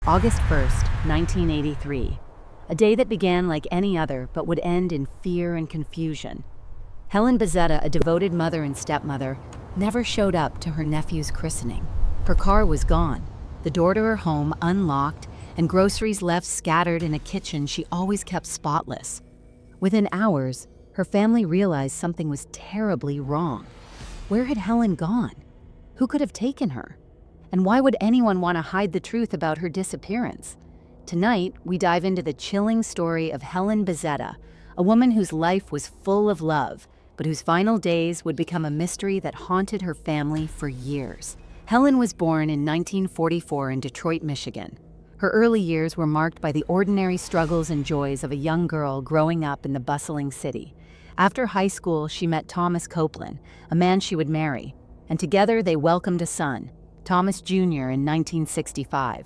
August 1st, 1983. A day that began like any other but would end in fear and confusion. Helen Bazetta, a devoted mother and stepmother, never showed up to her nephew's christening. Her car was gone, the door to her home unlocked, and groceries left scattered in a kitchen she always kept spotless. Within hours, her family realized something was terribly wrong. Where had Helen gone? Who could have taken her? And why would anyone want to hide the truth about her disappearance? Tonight, we dive into the chilling story of Helen Bazetta, a woman whose life was full of love, but whose final days would become a mystery that haunted her family for years. Helen was born in 1944 in Detroit, Michigan. Her early years were marked by the ordinary struggles and joys of a young girl growing up in the bustling city. After high school, she met Thomas Copeland, a man she would marry, and together they welcomed a son, Thomas Jr. in 1965.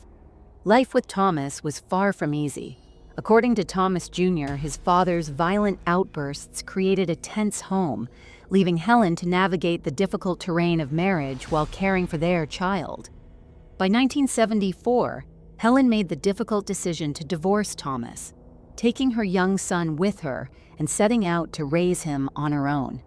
Life with Thomas was far from easy. According to Thomas Jr., his father's violent outbursts created a tense home, leaving Helen to navigate the difficult terrain of marriage while caring for their child. By 1974, Helen made the difficult decision to divorce Thomas, taking her young son with her and setting out to raise him on her own.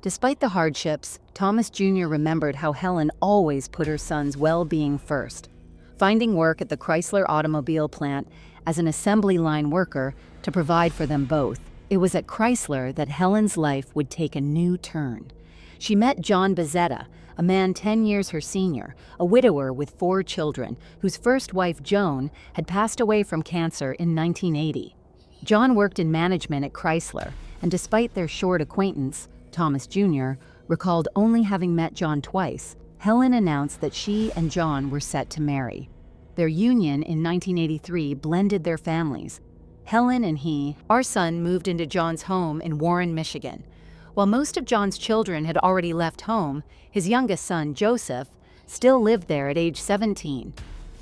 Despite the hardships, Thomas Jr. remembered how Helen always put her son's well-being first, finding work at the Chrysler automobile plant as an assembly line worker to provide for them both. It was at Chrysler that Helen's life would take a new turn. She met John Bazetta, a man 10 years her senior, a widower with 4 children, whose first wife, Joan, had passed away from cancer in 1980. John worked in management at Chrysler, and despite their short acquaintance, Thomas Jr. recalled only having met John twice. Helen announced that she and John were set to marry. Their union in 1983 blended their families. Helen and our son, moved into John's home in Warren, Michigan. While most of John's children had already left home, his youngest son, Joseph, still lived there at age 17.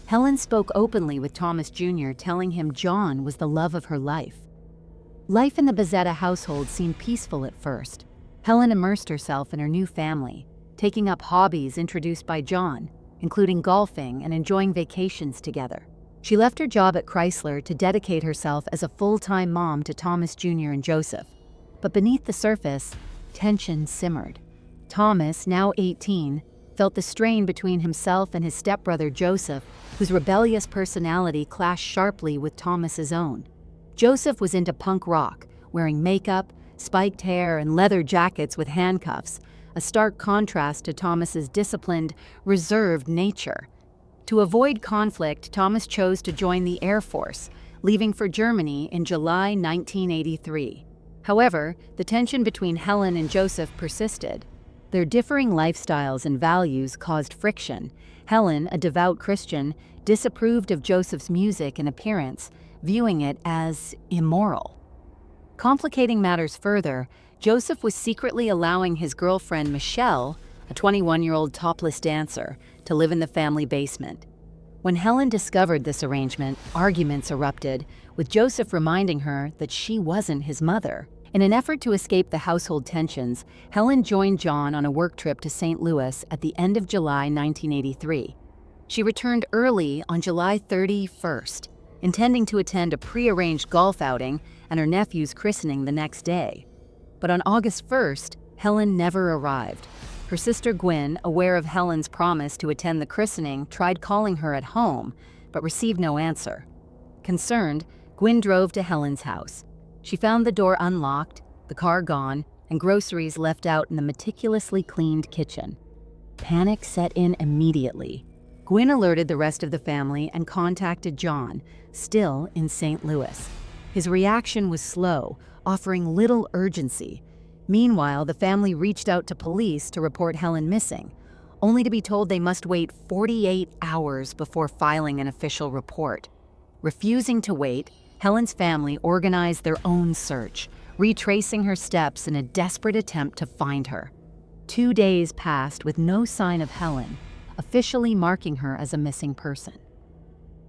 Helen spoke openly with Thomas Jr., telling him John was the love of her life. Life in the Bazetta household seemed peaceful at first. Helen immersed herself in her new family, taking up hobbies introduced by John, including golfing and enjoying vacations together. She left her job at Chrysler to dedicate herself as a full-time mom to Thomas Jr. and Joseph. But beneath the surface, tension simmered. Thomas, now 18, felt the strain between himself and his stepbrother Joseph, whose rebellious personality clashed sharply with Thomas's own. Joseph was into punk rock, wearing makeup, spiked hair, and leather jackets with handcuffs, a stark contrast to Thomas's disciplined, reserved nature. To avoid conflict, Thomas chose to join the Air Force, leaving for Germany in July 1983. However, the tension between Helen and Joseph persisted. Their differing lifestyles and values caused friction. Helen, a devout Christian, disapproved of Joseph's music and appearance, viewing it as immoral. Complicating matters further, Joseph was secretly allowing his girlfriend Michelle, a 21-year-old topless dancer, to live in the family basement. When Helen discovered this arrangement, arguments erupted, with Joseph reminding her that she wasn't his mother. In an effort to escape the household tensions, Helen joined John on a work trip to St. Louis at the end of July 1983. She returned early on July 31st, intending to attend a pre-arranged golf outing and her nephew's christening the next day. But on August 1st, Helen never arrived. Her sister Gwen, aware of Helen's promise to attend the christening, tried calling her at home, but received no answer. Concerned, Gwen drove to Helen's house. She found the door unlocked, the car gone, and groceries left out in the meticulously cleaned kitchen. Panic set in immediately. Gwen alerted the rest of the family and contacted John, still in St. Louis. His reaction was slow, offering little urgency. Meanwhile, the family reached out to police to report Helen missing, only to be told they must wait 48 hours before filing an official report. Refusing to wait, Helen's family organized their own search, retracing her steps in a desperate attempt to find her. 2 days passed with no sign of Helen, officially marking her as a missing person.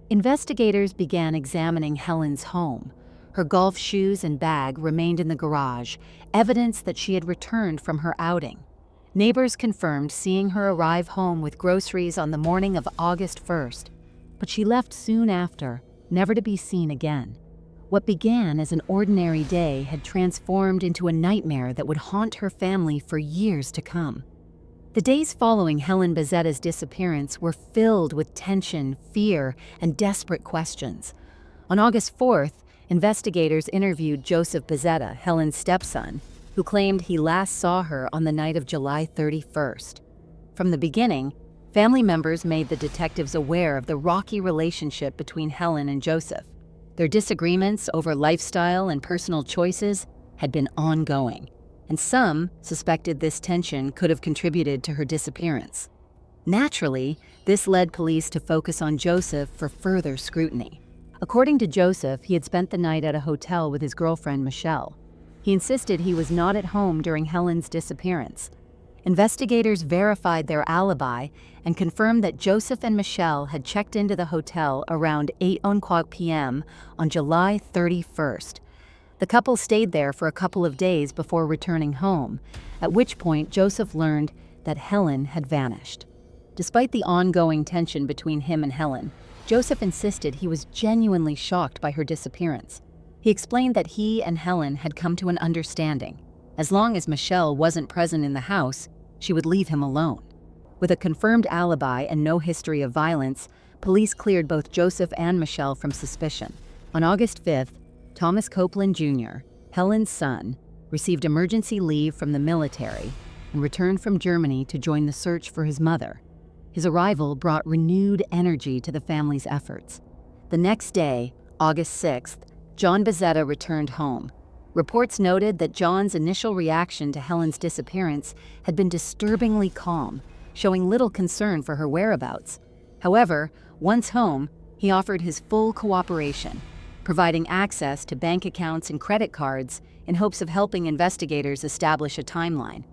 Investigators began examining Helen's home. Her golf shoes and bag remained in the garage, evidence that she had returned from her outing. Neighbors confirmed seeing her arrive home with groceries on the morning of August 1st. but she left soon after, never to be seen again. What began as an ordinary day had transformed into a nightmare that would haunt her family for years to come. The days following Helen Bazetta's disappearance were filled with tension, fear, and desperate questions. On August 4th, investigators interviewed Joseph Bazetta, Helen's stepson, who claimed he last saw her on the night of July 31st. From the beginning, family members made the detectives aware of the rocky relationship between Helen and Joseph. Their disagreements over lifestyle and personal choices had been ongoing, and some suspected this tension could have contributed to her disappearance. Naturally, this led police to focus on Joseph for further scrutiny. According to Joseph, he had spent the night at a hotel with his girlfriend, Michelle. He insisted he was not at home during Helen's disappearance. Investigators verified their alibi and confirmed that Joseph and Michelle had checked into the hotel around 8:00 p.m. on July 31st. The couple stayed there for a couple of days before returning home, at which point Joseph learned that Helen had vanished. Despite the ongoing tension between him and Helen, Joseph insisted he was genuinely shocked by her disappearance. He explained that he and Helen had come to an understanding. As long as Michelle wasn't present in the house, she would leave him alone. With a confirmed alibi and no history of violence, police cleared both Joseph and Michelle from suspicion. On August 5th, Thomas Copeland Jr., Helen's son, received emergency leave from the military and returned from Germany to join the search for his mother. His arrival brought renewed energy to the family's efforts. The next day, August 6th, John Bazetta returned home. Reports noted that John's initial reaction to Helen's disappearance had been disturbingly calm, showing little concern for her whereabouts. However, once home, he offered his full cooperation, providing access to bank accounts and credit cards in hopes of helping investigators establish a timeline.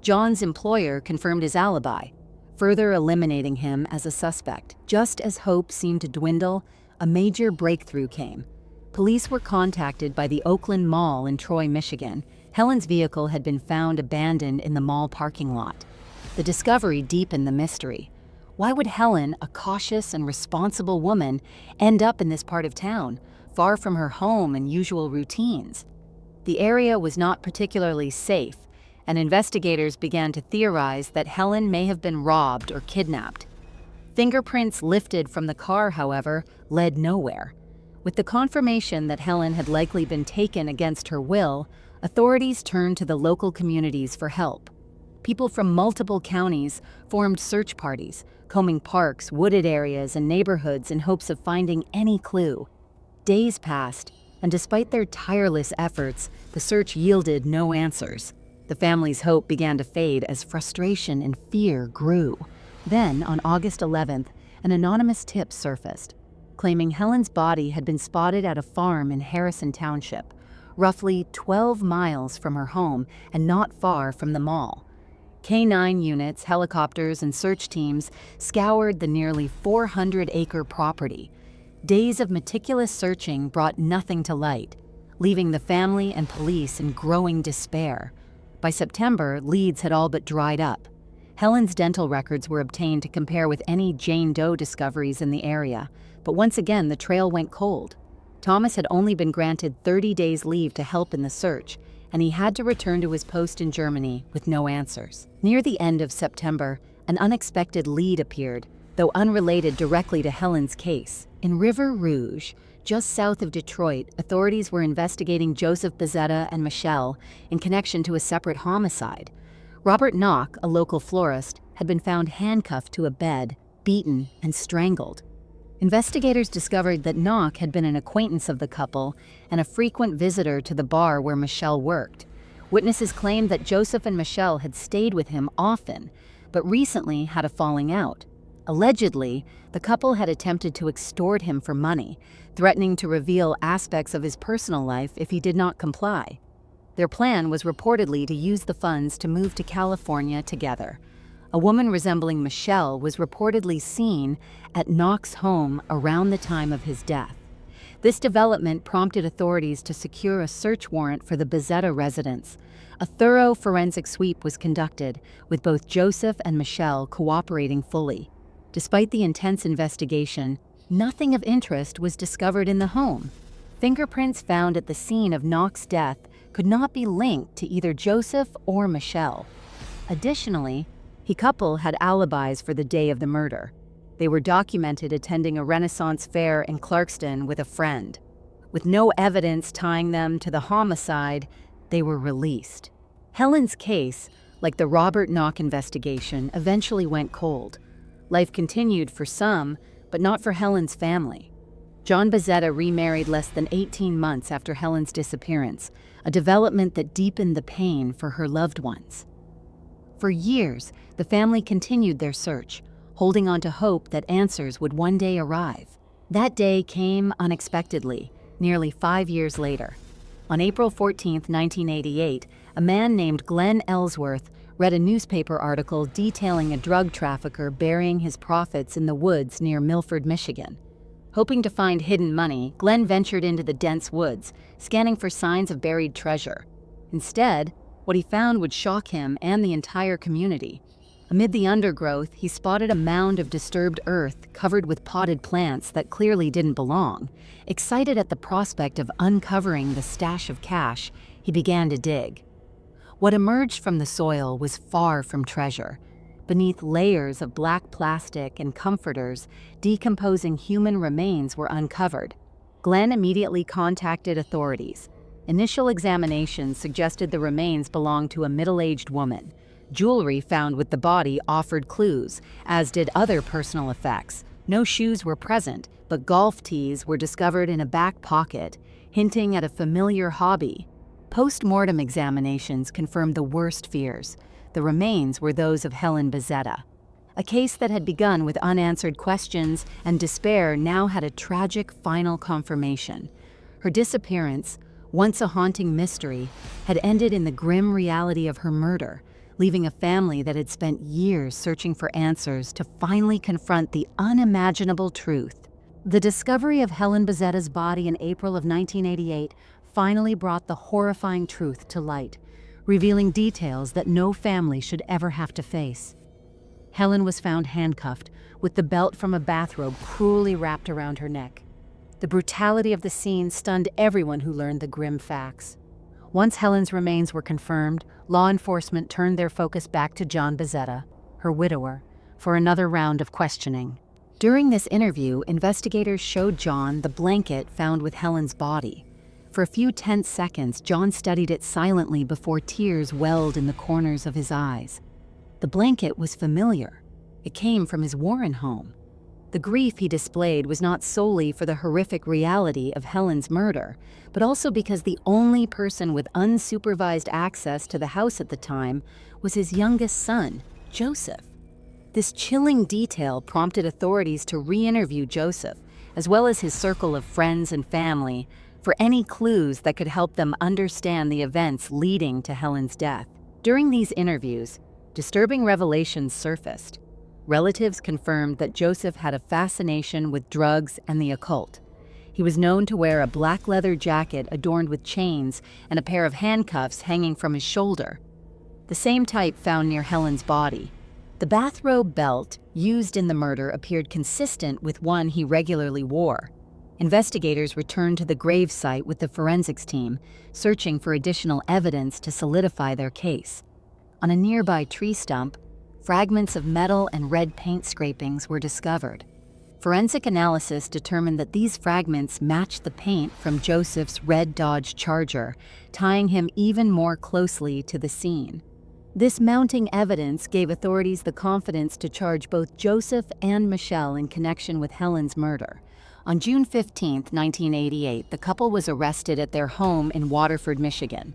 John's employer confirmed his alibi, further eliminating him as a suspect. Just as hope seemed to dwindle, a major breakthrough came. Police were contacted by the Oakland Mall in Troy, Michigan. Helen's vehicle had been found abandoned in the mall parking lot. The discovery deepened the mystery. Why would Helen, a cautious and responsible woman, end up in this part of town, far from her home and usual routines? The area was not particularly safe, and investigators began to theorize that Helen may have been robbed or kidnapped. Fingerprints lifted from the car, however, led nowhere. With the confirmation that Helen had likely been taken against her will, authorities turned to the local communities for help. People from multiple counties formed search parties, combing parks, wooded areas, and neighborhoods in hopes of finding any clue. Days passed, and despite their tireless efforts, the search yielded no answers. The family's hope began to fade as frustration and fear grew. Then, on August 11th, an anonymous tip surfaced, claiming Helen's body had been spotted at a farm in Harrison Township, roughly 12 miles from her home and not far from the mall. K-9 units, helicopters, and search teams scoured the nearly 400-acre property. Days of meticulous searching brought nothing to light, leaving the family and police in growing despair. By September, leads had all but dried up. Helen's dental records were obtained to compare with any Jane Doe discoveries in the area, but once again the trail went cold. Thomas had only been granted 30 days leave to help in the search, and he had to return to his post in Germany with no answers. Near the end of September, an unexpected lead appeared, though unrelated directly to Helen's case. In River Rouge, just south of Detroit, authorities were investigating Joseph Bazetta and Michelle in connection to a separate homicide. Robert Knock, a local florist, had been found handcuffed to a bed, beaten, and strangled. Investigators discovered that Knock had been an acquaintance of the couple and a frequent visitor to the bar where Michelle worked. Witnesses claimed that Joseph and Michelle had stayed with him often, but recently had a falling out. Allegedly, the couple had attempted to extort him for money, threatening to reveal aspects of his personal life if he did not comply. Their plan was reportedly to use the funds to move to California together. A woman resembling Michelle was reportedly seen at Knock's home around the time of his death. This development prompted authorities to secure a search warrant for the Bazetta residence. A thorough forensic sweep was conducted, with both Joseph and Michelle cooperating fully. Despite the intense investigation, nothing of interest was discovered in the home. Fingerprints found at the scene of Knox's death could not be linked to either Joseph or Michelle. Additionally, the couple had alibis for the day of the murder. They were documented attending a Renaissance fair in Clarkston with a friend. With no evidence tying them to the homicide, they were released. Helen's case, like the Robert Knox investigation, eventually went cold. Life continued for some, but not for Helen's family. John Bazetta remarried less than 18 months after Helen's disappearance, a development that deepened the pain for her loved ones. For years, the family continued their search, holding on to hope that answers would one day arrive. That day came unexpectedly, nearly 5 years later. On April 14, 1988, a man named Glenn Ellsworth read a newspaper article detailing a drug trafficker burying his profits in the woods near Milford, Michigan. Hoping to find hidden money, Glenn ventured into the dense woods, scanning for signs of buried treasure. Instead, what he found would shock him and the entire community. Amid the undergrowth, he spotted a mound of disturbed earth covered with potted plants that clearly didn't belong. Excited at the prospect of uncovering the stash of cash, he began to dig. What emerged from the soil was far from treasure. Beneath layers of black plastic and comforters, decomposing human remains were uncovered. Glenn immediately contacted authorities. Initial examinations suggested the remains belonged to a middle-aged woman. Jewelry found with the body offered clues, as did other personal effects. No shoes were present, but golf tees were discovered in a back pocket, hinting at a familiar hobby. Post-mortem examinations confirmed the worst fears. The remains were those of Helen Bazetta. A case that had begun with unanswered questions and despair now had a tragic final confirmation. Her disappearance, once a haunting mystery, had ended in the grim reality of her murder, leaving a family that had spent years searching for answers to finally confront the unimaginable truth. The discovery of Helen Bazetta's body in April of 1988 finally brought the horrifying truth to light, revealing details that no family should ever have to face. Helen was found handcuffed, with the belt from a bathrobe cruelly wrapped around her neck. The brutality of the scene stunned everyone who learned the grim facts. Once Helen's remains were confirmed, law enforcement turned their focus back to John Bazetta, her widower, for another round of questioning. During this interview, investigators showed John the blanket found with Helen's body. For a few tense seconds, John studied it silently before tears welled in the corners of his eyes. The blanket was familiar. It came from his Warren home. The grief he displayed was not solely for the horrific reality of Helen's murder, but also because the only person with unsupervised access to the house at the time was his youngest son, Joseph. This chilling detail prompted authorities to re-interview Joseph, as well as his circle of friends and family, for any clues that could help them understand the events leading to Helen's death. During these interviews, disturbing revelations surfaced. Relatives confirmed that Joseph had a fascination with drugs and the occult. He was known to wear a black leather jacket adorned with chains and a pair of handcuffs hanging from his shoulder, the same type found near Helen's body. The bathrobe belt used in the murder appeared consistent with one he regularly wore. Investigators returned to the grave site with the forensics team, searching for additional evidence to solidify their case. On a nearby tree stump, fragments of metal and red paint scrapings were discovered. Forensic analysis determined that these fragments matched the paint from Joseph's red Dodge Charger, tying him even more closely to the scene. This mounting evidence gave authorities the confidence to charge both Joseph and Michelle in connection with Helen's murder. On June 15, 1988, the couple was arrested at their home in Waterford, Michigan.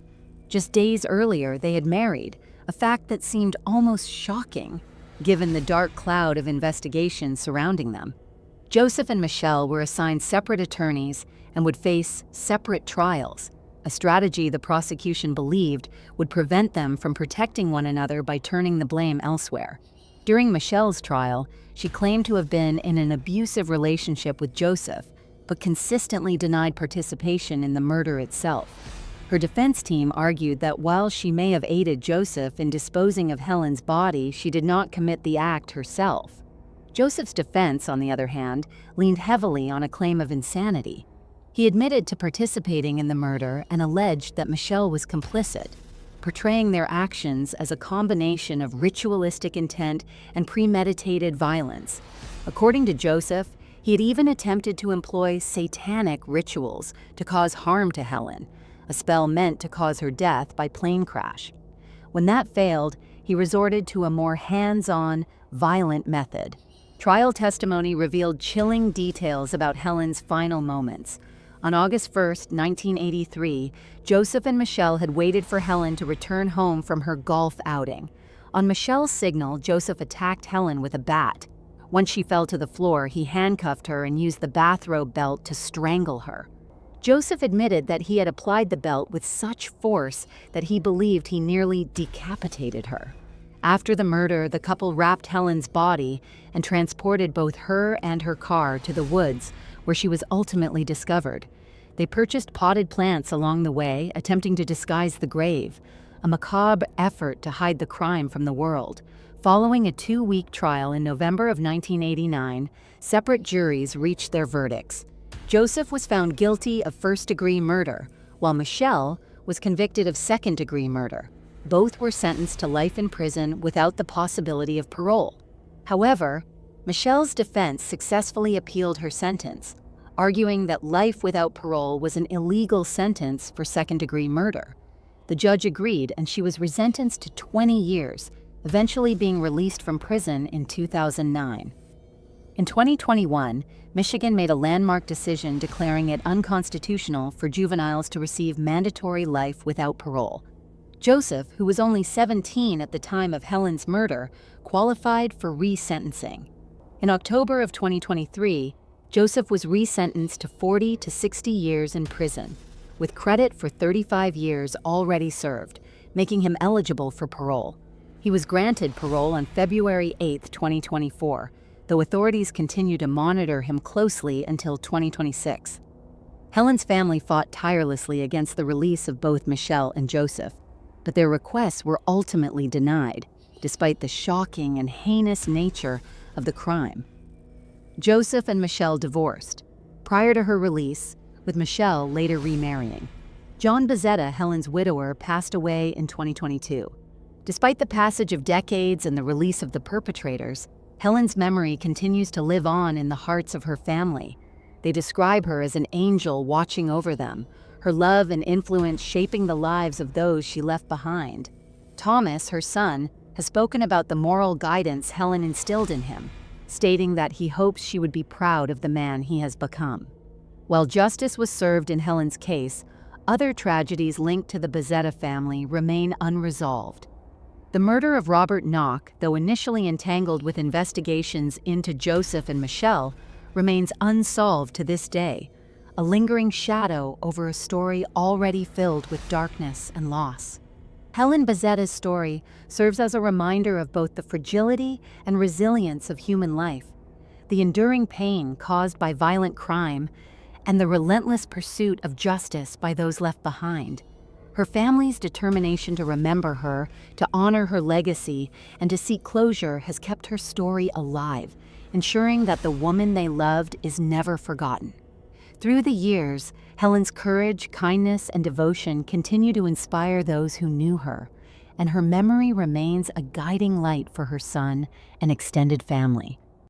Just days earlier, they had married, a fact that seemed almost shocking, given the dark cloud of investigation surrounding them. Joseph and Michelle were assigned separate attorneys and would face separate trials, a strategy the prosecution believed would prevent them from protecting one another by turning the blame elsewhere. During Michelle's trial, she claimed to have been in an abusive relationship with Joseph, but consistently denied participation in the murder itself. Her defense team argued that while she may have aided Joseph in disposing of Helen's body, she did not commit the act herself. Joseph's defense, on the other hand, leaned heavily on a claim of insanity. He admitted to participating in the murder and alleged that Michelle was complicit, portraying their actions as a combination of ritualistic intent and premeditated violence. According to Joseph, he had even attempted to employ satanic rituals to cause harm to Helen, a spell meant to cause her death by plane crash. When that failed, he resorted to a more hands-on, violent method. Trial testimony revealed chilling details about Helen's final moments. On August 1, 1983, Joseph and Michelle had waited for Helen to return home from her golf outing. On Michelle's signal, Joseph attacked Helen with a bat. Once she fell to the floor, he handcuffed her and used the bathrobe belt to strangle her. Joseph admitted that he had applied the belt with such force that he believed he nearly decapitated her. After the murder, the couple wrapped Helen's body and transported both her and her car to the woods, where she was ultimately discovered. They purchased potted plants along the way, attempting to disguise the grave, a macabre effort to hide the crime from the world. Following a 2-week trial in November of 1989, separate juries reached their verdicts. Joseph was found guilty of first-degree murder, while Michelle was convicted of second-degree murder. Both were sentenced to life in prison without the possibility of parole. However, Michelle's defense successfully appealed her sentence, arguing that life without parole was an illegal sentence for second-degree murder. The judge agreed, and she was resentenced to 20 years, eventually being released from prison in 2009. In 2021, Michigan made a landmark decision declaring it unconstitutional for juveniles to receive mandatory life without parole. Joseph, who was only 17 at the time of Helen's murder, qualified for resentencing. In October of 2023, Joseph was resentenced to 40 to 60 years in prison, with credit for 35 years already served, making him eligible for parole. He was granted parole on February 8, 2024, though authorities continue to monitor him closely until 2026. Helen's family fought tirelessly against the release of both Michelle and Joseph, but their requests were ultimately denied, despite the shocking and heinous nature of the crime. Joseph and Michelle divorced, prior to her release, with Michelle later remarrying. John Bazetta, Helen's widower, passed away in 2022. Despite the passage of decades and the release of the perpetrators, Helen's memory continues to live on in the hearts of her family. They describe her as an angel watching over them, her love and influence shaping the lives of those she left behind. Thomas, her son, has spoken about the moral guidance Helen instilled in him, stating that he hopes she would be proud of the man he has become. While justice was served in Helen's case, other tragedies linked to the Bazetta family remain unresolved. The murder of Robert Knock, though initially entangled with investigations into Joseph and Michelle, remains unsolved to this day, a lingering shadow over a story already filled with darkness and loss. Helen Bazetta's story serves as a reminder of both the fragility and resilience of human life, the enduring pain caused by violent crime, and the relentless pursuit of justice by those left behind. Her family's determination to remember her, to honor her legacy, and to seek closure has kept her story alive, ensuring that the woman they loved is never forgotten. Through the years, Helen's courage, kindness, and devotion continue to inspire those who knew her, and her memory remains a guiding light for her son and extended family.